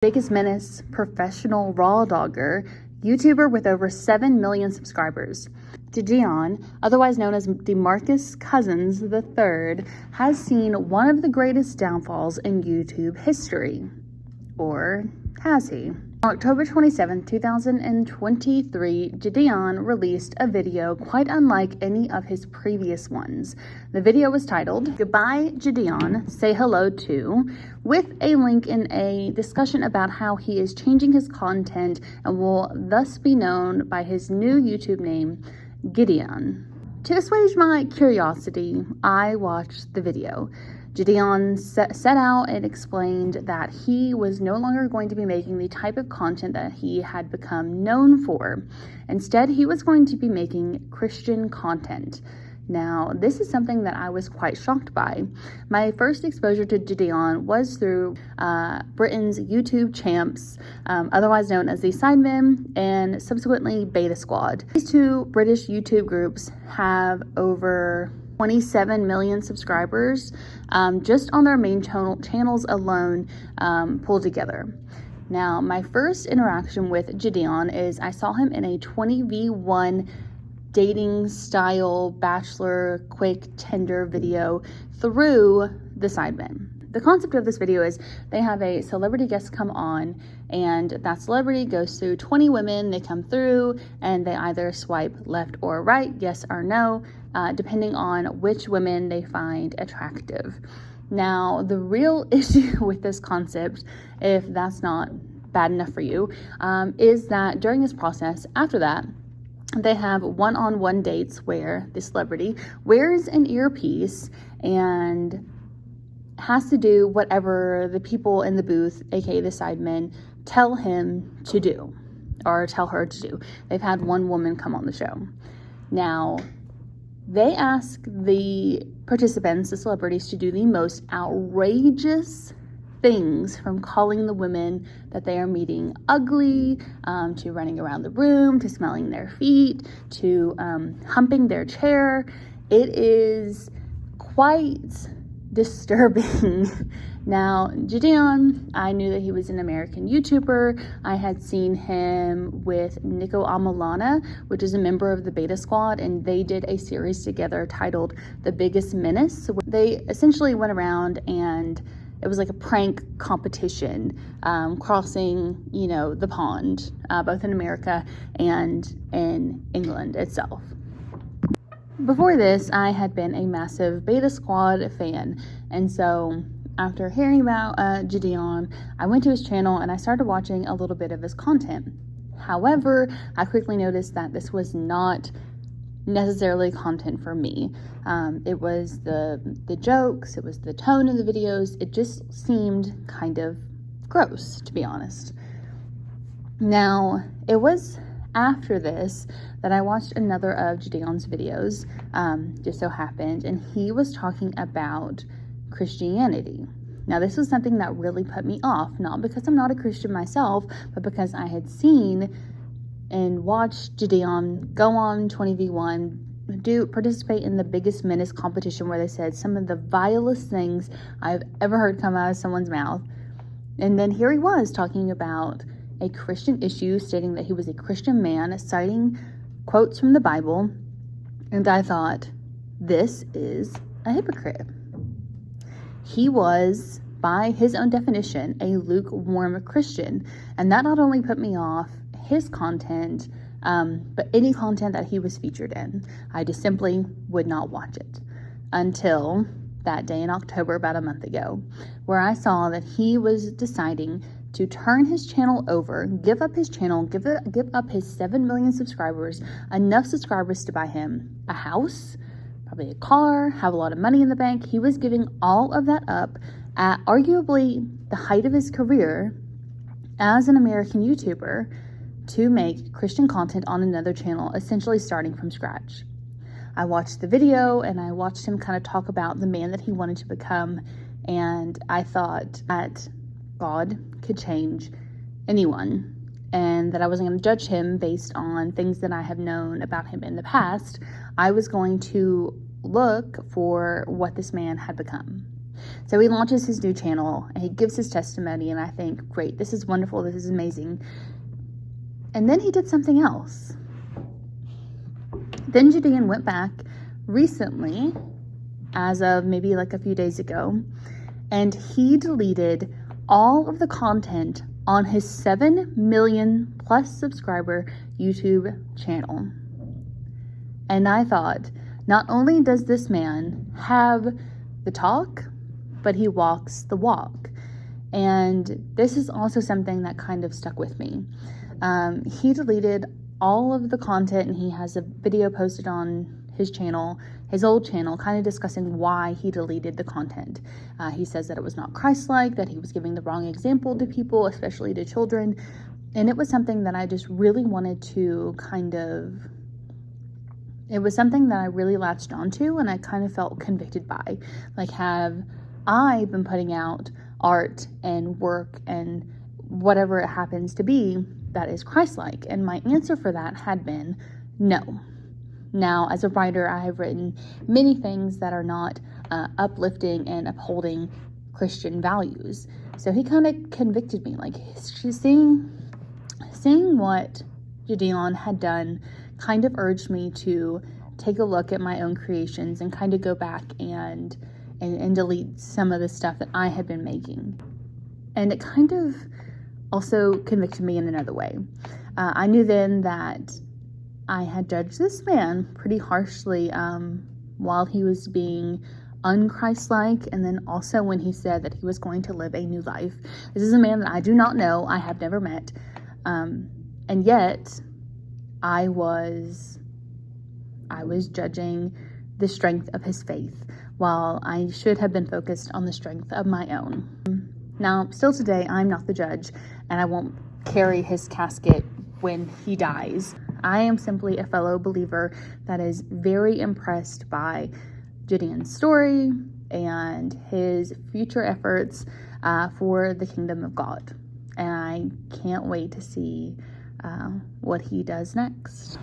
Biggest menace, professional Rawdogger, YouTuber with over 7 million subscribers. Jidion, otherwise known as DeMarcus Cousins III, has seen one of the greatest downfalls in YouTube history. Or has he? On October 27, 2023, Jidion released a video quite unlike any of his previous ones. The video was titled, "Goodbye Jidion, Say Hello To," with a link in a discussion about how he is changing his content and will thus be known by his new YouTube name, Jidion. To assuage my curiosity, I watched the video. Jidion set out and explained that he was no longer going to be making the type of content that he had become known for. Instead, he was going to be making Christian content. Now, this is something that I was quite shocked by. My first exposure to Jidion was through Britain's YouTube champs, otherwise known as the Sidemen, and subsequently Beta Squad. These two British YouTube groups have over 27 million subscribers just on their main channels alone pulled together. Now, my first interaction with Jidion is I saw him in a 20v1 dating style bachelor quick Tinder video through the Sidemen. The concept of this video is they have a celebrity guest come on, and that celebrity goes through 20 women. They come through and they either swipe left or right, yes or no, depending on which women they find attractive. Now, the real issue with this concept, if that's not bad enough for you, is that during this process, after that, they have one-on-one dates where the celebrity wears an earpiece and has to do whatever the people in the booth, aka the Sidemen, tell him to do or tell her to do. They've had one woman come on the show. Now, they ask the participants, the celebrities, to do the most outrageous things, from calling the women that they are meeting ugly, to running around the room, to smelling their feet, to humping their chair. It is quite disturbing. Now, Jidion, I knew that he was an American YouTuber. I had seen him with Nico Amalana, which is a member of the Beta Squad, and they did a series together titled The Biggest Menace. They essentially went around and it was like a prank competition, crossing, the pond, both in America and in England itself. Before this, I had been a massive Beta Squad fan, and so after hearing about Jidion, I went to his channel and I started watching a little bit of his content. However, I quickly noticed that this was not necessarily content for me. It was the jokes, it was the tone of the videos. It just seemed kind of gross, to be honest. Now, it was after this that I watched another of Jidion's videos, just so happened, and he was talking about Christianity. Now, this was something that really put me off, not because I'm not a Christian myself, but because I had seen and watched Jidion go on 20v1, participate in the Biggest Menace competition, where they said some of the vilest things I've ever heard come out of someone's mouth. And then here he was talking about a Christian issue, stating that he was a Christian man, citing quotes from the Bible. And I thought, this is a hypocrite. He was, by his own definition, a lukewarm Christian. And that not only put me off his content, but any content that he was featured in. I just simply would not watch it until that day in October, about a month ago, where I saw that he was deciding to turn his channel over, give up his channel, give up his 7 million subscribers, enough subscribers to buy him a house, probably a car, have a lot of money in the bank. He was giving all of that up at arguably the height of his career as an American YouTuber to make Christian content on another channel, essentially starting from scratch. I watched the video and I watched him kind of talk about the man that he wanted to become, and I thought that God could change anyone and that I wasn't going to judge him based on things that I have known about him in the past. I was going to look for what this man had become. So he launches his new channel and he gives his testimony, and I think, great, this is wonderful, this is amazing. And then he did something else. Then Jidion went back recently, as of maybe like a few days ago, and he deleted all of the content on his 7 million plus subscriber YouTube channel. And I thought, not only does this man have the talk, but he walks the walk. And this is also something that kind of stuck with me. He deleted all of the content, and he has a video posted on his channel, his old channel, kind of discussing why he deleted the content. He says that it was not Christ-like, that he was giving the wrong example to people, especially to children. And it was something that I just really wanted to it was something that I really latched onto, and I kind of felt convicted by. Like, have I been putting out art and work and whatever it happens to be that is Christ-like? And my answer for that had been no. Now, as a writer, I have written many things that are not uplifting and upholding Christian values. So he kind of convicted me, like, seeing what Jidion had done kind of urged me to take a look at my own creations and kind of go back and delete some of the stuff that I had been making. And it kind of also convicted me in another way. I knew then that I had judged this man pretty harshly while he was being unchristlike, and then also when he said that he was going to live a new life. This is a man that I do not know, I have never met, and yet I was judging the strength of his faith while I should have been focused on the strength of my own. Now, still today, I'm not the judge, and I won't carry his casket when he dies. I am simply a fellow believer that is very impressed by Jidion's story and his future efforts for the kingdom of God. And I can't wait to see what he does next.